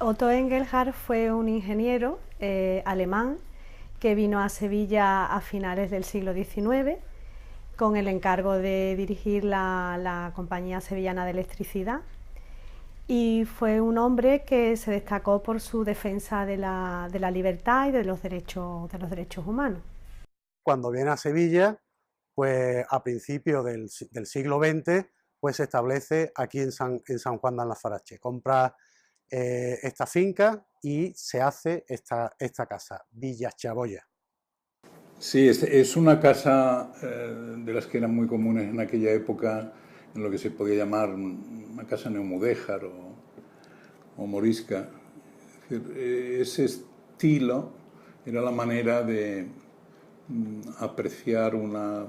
Otto Engelhardt fue un ingeniero alemán que vino a Sevilla a finales del siglo XIX con el encargo de dirigir la Compañía Sevillana de Electricidad, y fue un hombre que se destacó por su defensa de la libertad y de los derechos humanos. Cuando viene a Sevilla, pues a principios del siglo XX, pues se establece aquí en San Juan de Alnafarache. Compra esta finca y se hace esta casa, Villa Chaboya. Sí, es una casa de las que eran muy comunes en aquella época, en lo que se podía llamar una casa neomudéjar o morisca. Es decir, ese estilo era la manera de apreciar una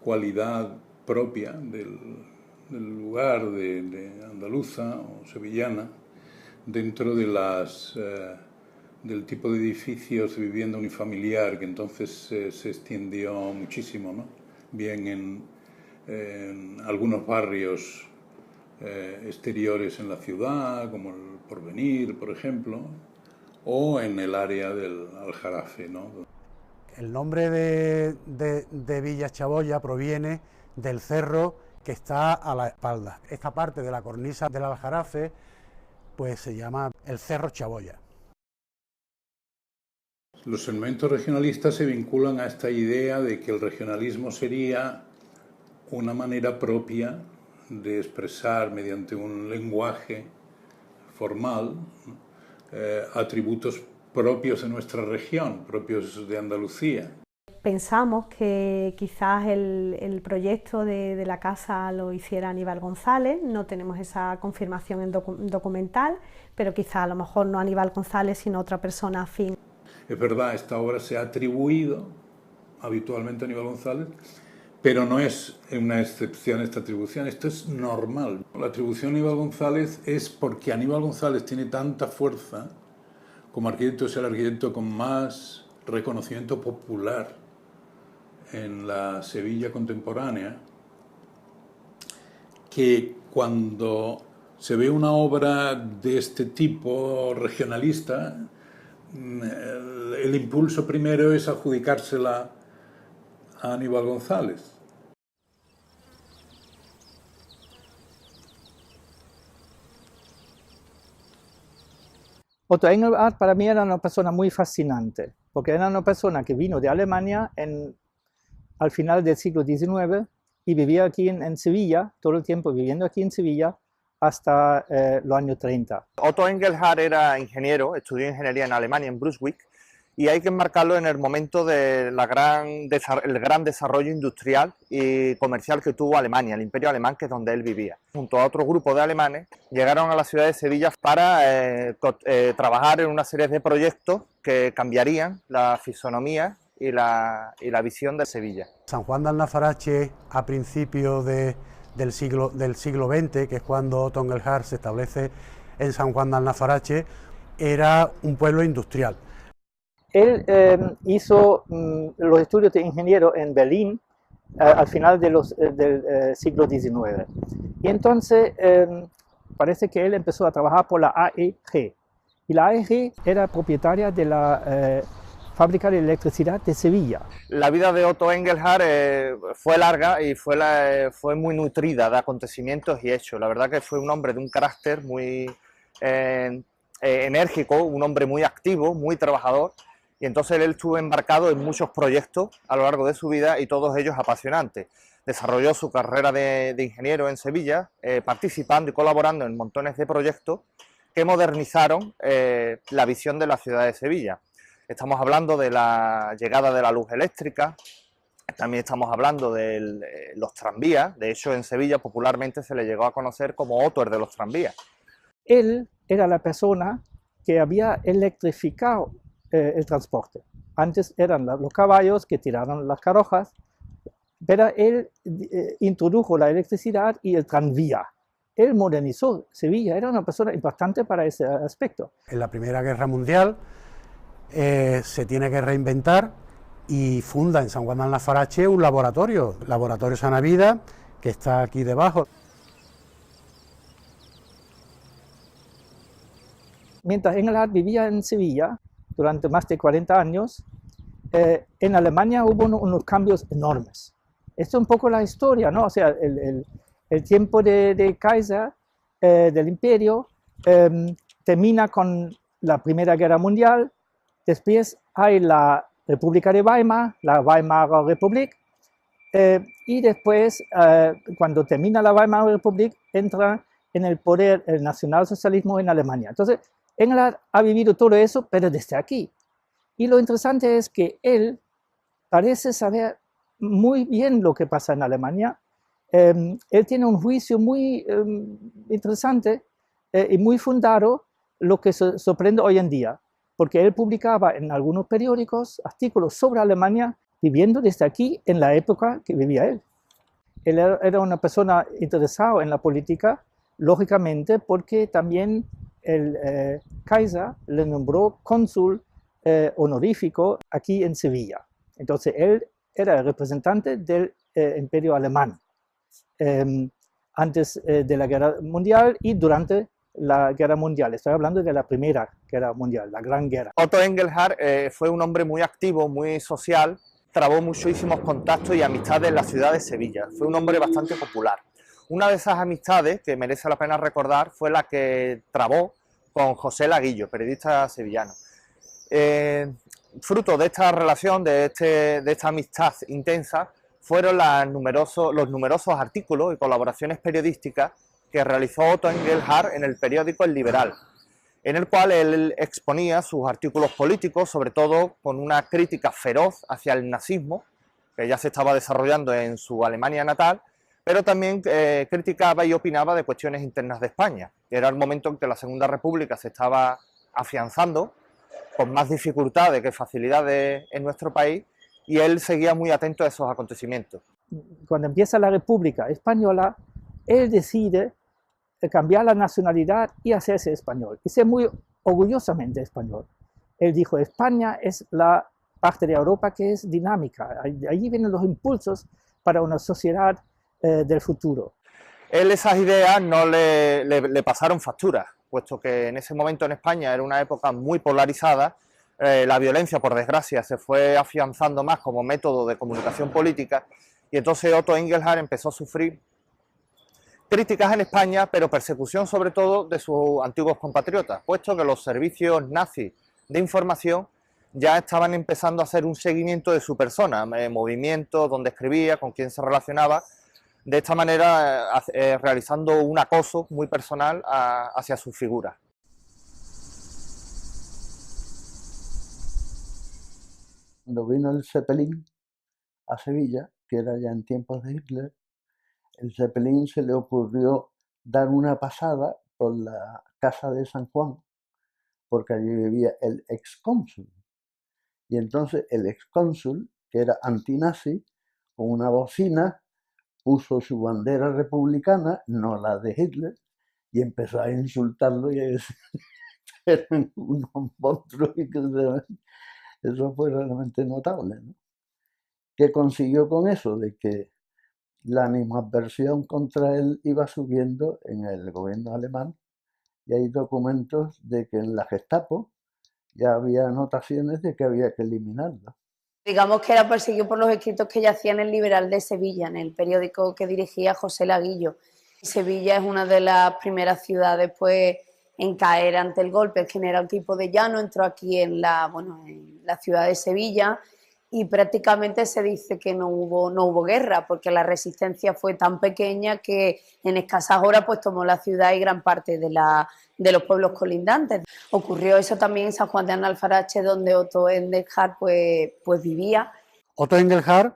cualidad propia del lugar de andaluza o sevillana dentro de del tipo de edificios de vivienda unifamiliar que entonces se extendió muchísimo, ¿no? Bien en algunos barrios exteriores en la ciudad, como el Porvenir, por ejemplo, o en el área del Aljarafe, ¿no? El nombre de Villa Chaboya proviene del cerro que está a la espalda. Esta parte de la cornisa del Aljarafe pues se llama el Cerro Chaboya. Los elementos regionalistas se vinculan a esta idea de que el regionalismo sería una manera propia de expresar mediante un lenguaje formal atributos propios de nuestra región, propios de Andalucía. Pensamos que quizás el proyecto de la casa lo hiciera Aníbal González, no tenemos esa confirmación en documental, pero quizás a lo mejor no Aníbal González, sino otra persona afín. Es verdad, esta obra se ha atribuido habitualmente a Aníbal González, pero no es una excepción esta atribución, esto es normal. La atribución a Aníbal González es porque Aníbal González tiene tanta fuerza como arquitecto, es el arquitecto con más reconocimiento popular en la Sevilla contemporánea, que cuando se ve una obra de este tipo regionalista, el impulso primero es adjudicársela a Aníbal González. Otto Engelhardt para mí era una persona muy fascinante, porque era una persona que vino de Alemania al final del siglo XIX y vivía aquí en Sevilla, todo el tiempo viviendo aquí en Sevilla hasta los años 30. Otto Engelhardt era ingeniero, estudió ingeniería en Alemania, en Brunswick, y hay que enmarcarlo en el momento del gran desarrollo industrial y comercial que tuvo Alemania, el Imperio Alemán, que es donde él vivía. Junto a otro grupo de alemanes, llegaron a la ciudad de Sevilla para trabajar en una serie de proyectos que cambiarían la fisonomía y la visión de Sevilla. San Juan de Alnafarache, a principios del siglo XX, que es cuando Otto Engelhardt se establece en San Juan de Alnafarache, era un pueblo industrial. Él hizo los estudios de ingeniero en Berlín al final del siglo XIX. Y entonces parece que él empezó a trabajar por la AEG. Y la AEG era propietaria de la fábrica de electricidad de Sevilla. La vida de Otto Engelhardt fue larga y fue muy nutrida de acontecimientos y hechos. La verdad que fue un hombre de un carácter muy enérgico, un hombre muy activo, muy trabajador. Y entonces él estuvo embarcado en muchos proyectos a lo largo de su vida y todos ellos apasionantes. Desarrolló su carrera de ingeniero en Sevilla, participando y colaborando en montones de proyectos que modernizaron la visión de la ciudad de Sevilla. Estamos hablando de la llegada de la luz eléctrica, también estamos hablando de los tranvías. De hecho, en Sevilla popularmente se le llegó a conocer como Otto, el de los tranvías. Él era la persona que había electrificado el transporte. Antes eran los caballos que tiraron las carrojas, pero él introdujo la electricidad y el tranvía. Él modernizó Sevilla, era una persona importante para ese aspecto. En la Primera Guerra Mundial se tiene que reinventar y funda en San Juan de Alnafarache un laboratorio, Laboratorio Sanavida, que está aquí debajo. Mientras Engelhardt vivía en Sevilla durante más de 40 años, en Alemania hubo unos cambios enormes. Esto es un poco la historia, ¿no? O sea, el tiempo de Kaiser, del imperio, termina con la Primera Guerra Mundial. Después hay la República de Weimar, la Weimar Republic, y después, cuando termina la Weimar Republic, entra en el poder el nacionalsocialismo en Alemania. Entonces, Engelhardt ha vivido todo eso, pero desde aquí. Y lo interesante es que él parece saber muy bien lo que pasa en Alemania. Él tiene un juicio muy interesante y muy fundado, lo que sorprende hoy en día, porque él publicaba en algunos periódicos artículos sobre Alemania, viviendo desde aquí en la época que vivía él. Él era una persona interesada en la política, lógicamente, porque también el Kaiser le nombró cónsul honorífico aquí en Sevilla. Entonces él era el representante del imperio alemán antes de la Guerra Mundial y durante la Guerra Mundial. Estoy hablando de la Primera Guerra Mundial, la Gran Guerra. Otto Engelhardt fue un hombre muy activo, muy social, trabó muchísimos contactos y amistades en la ciudad de Sevilla. Fue un hombre bastante popular. Una de esas amistades que merece la pena recordar fue la que trabó con José Laguillo, periodista sevillano. Fruto de esta relación, de esta amistad intensa, fueron los numerosos artículos y colaboraciones periodísticas que realizó Otto Engelhardt en el periódico El Liberal, en el cual él exponía sus artículos políticos, sobre todo con una crítica feroz hacia el nazismo, que ya se estaba desarrollando en su Alemania natal, pero también criticaba y opinaba de cuestiones internas de España. Era el momento en que la Segunda República se estaba afianzando, con más dificultades que facilidades en nuestro país, y él seguía muy atento a esos acontecimientos. Cuando empieza la República Española, él decide cambiar la nacionalidad y hacerse español, y ser muy orgullosamente español. Él dijo, España es la parte de Europa que es dinámica, allí vienen los impulsos para una sociedad del futuro. Él esas ideas no le pasaron factura, puesto que en ese momento en España era una época muy polarizada, la violencia, por desgracia, se fue afianzando más como método de comunicación política, y entonces Otto Engelhardt empezó a sufrir críticas en España, pero persecución sobre todo de sus antiguos compatriotas, puesto que los servicios nazis de información ya estaban empezando a hacer un seguimiento de su persona, movimientos, dónde escribía, con quién se relacionaba, de esta manera realizando un acoso muy personal hacia su figura. Cuando vino el Zeppelin a Sevilla, que era ya en tiempos de Hitler, el Zeppelin se le ocurrió dar una pasada por la casa de San Juan, porque allí vivía el excónsul. Y entonces el excónsul, que era antinazi, con una bocina, puso su bandera republicana, no la de Hitler, y empezó a insultarlo y a decir que eran unos monstruos y que eso fue realmente notable, ¿no? ¿Qué consiguió con eso? De que la animadversión contra él iba subiendo en el gobierno alemán, y hay documentos de que en la Gestapo ya había anotaciones de que había que eliminarlo. Digamos que era perseguido por los escritos que ya hacía en El Liberal de Sevilla, en el periódico que dirigía José Laguillo. Sevilla es una de las primeras ciudades pues, en caer ante el golpe. El general Tipo de Llano entró aquí en la ciudad de Sevilla y prácticamente se dice que no hubo guerra, porque la resistencia fue tan pequeña que en escasas horas pues tomó la ciudad y gran parte de los pueblos colindantes. Ocurrió eso también en San Juan de Alfarache, donde Otto Engelhard pues vivía. Otto Engelhard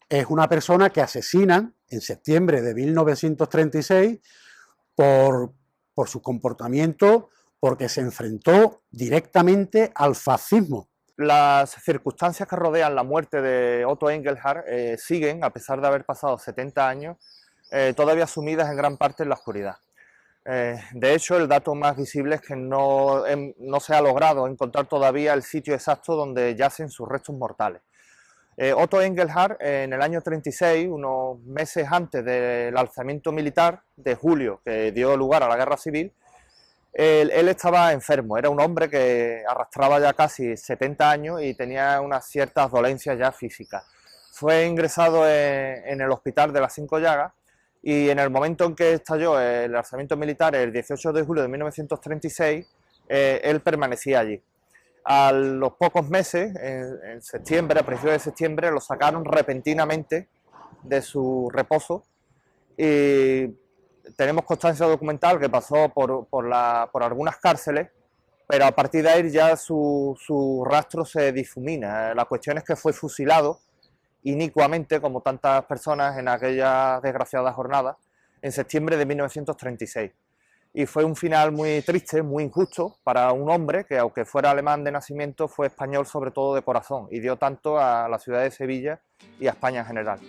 es una persona que asesinan en septiembre de 1936 por su comportamiento, porque se enfrentó directamente al fascismo. Las circunstancias que rodean la muerte de Otto Engelhard siguen, a pesar de haber pasado 70 años, todavía sumidas en gran parte en la oscuridad. De hecho, el dato más visible es que no se ha logrado encontrar todavía el sitio exacto donde yacen sus restos mortales. Otto Engelhard, en el año 36, unos meses antes del alzamiento militar de julio que dio lugar a la guerra civil, él estaba enfermo, era un hombre que arrastraba ya casi 70 años y tenía unas ciertas dolencias ya físicas. Fue ingresado en el hospital de las Cinco Llagas y en el momento en que estalló el alzamiento militar, el 18 de julio de 1936, él permanecía allí. A los pocos meses, en septiembre, a principios de septiembre, lo sacaron repentinamente de su reposo y tenemos constancia documental que pasó por algunas cárceles, pero a partir de ahí ya su rastro se difumina. La cuestión es que fue fusilado inicuamente, como tantas personas en aquella desgraciada jornada, en septiembre de 1936. Y fue un final muy triste, muy injusto para un hombre que, aunque fuera alemán de nacimiento, fue español sobre todo de corazón y dio tanto a la ciudad de Sevilla y a España en general.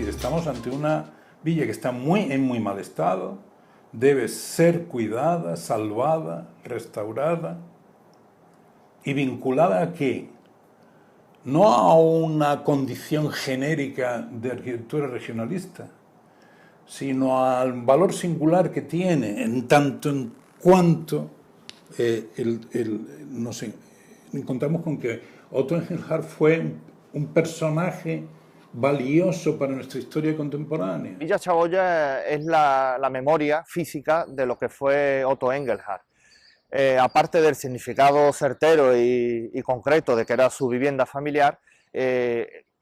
Estamos ante una villa que está en muy mal estado, debe ser cuidada, salvada, restaurada y vinculada ¿a qué? No a una condición genérica de arquitectura regionalista, sino al valor singular que tiene en tanto en cuanto nos encontramos con que Otto Engelhard fue un personaje valioso para nuestra historia contemporánea. Villa Chaboya es la memoria física de lo que fue Otto Engelhard. Aparte del significado certero y concreto de que era su vivienda familiar,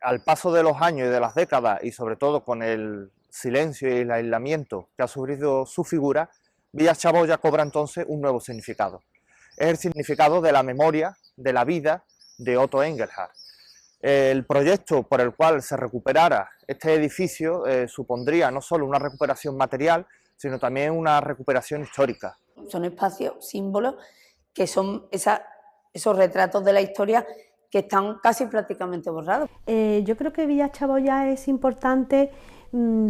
al paso de los años y de las décadas, y sobre todo con el silencio y el aislamiento que ha sufrido su figura, Villa Chaboya cobra entonces un nuevo significado. Es el significado de la memoria, de la vida de Otto Engelhard. El proyecto por el cual se recuperara este edificio supondría no solo una recuperación material, sino también una recuperación histórica. Son espacios, símbolos, que son esos retratos de la historia que están casi prácticamente borrados. Yo creo que Villa Chaboya es importante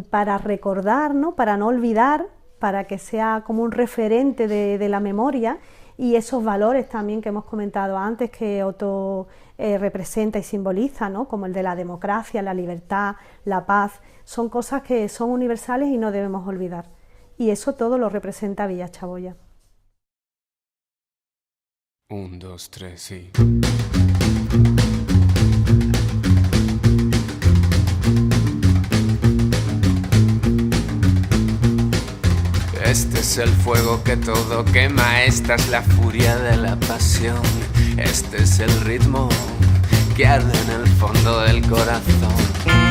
para recordar, ¿no? Para no olvidar, para que sea como un referente de la memoria, y esos valores también que hemos comentado antes que Otto representa y simboliza, ¿no? Como el de la democracia, la libertad, la paz, son cosas que son universales y no debemos olvidar, y eso todo lo representa Villa Chaboya. 1, 2, 3, sí. Este es el fuego que todo quema, esta es la furia de la pasión, este es el ritmo que arde en el fondo del corazón.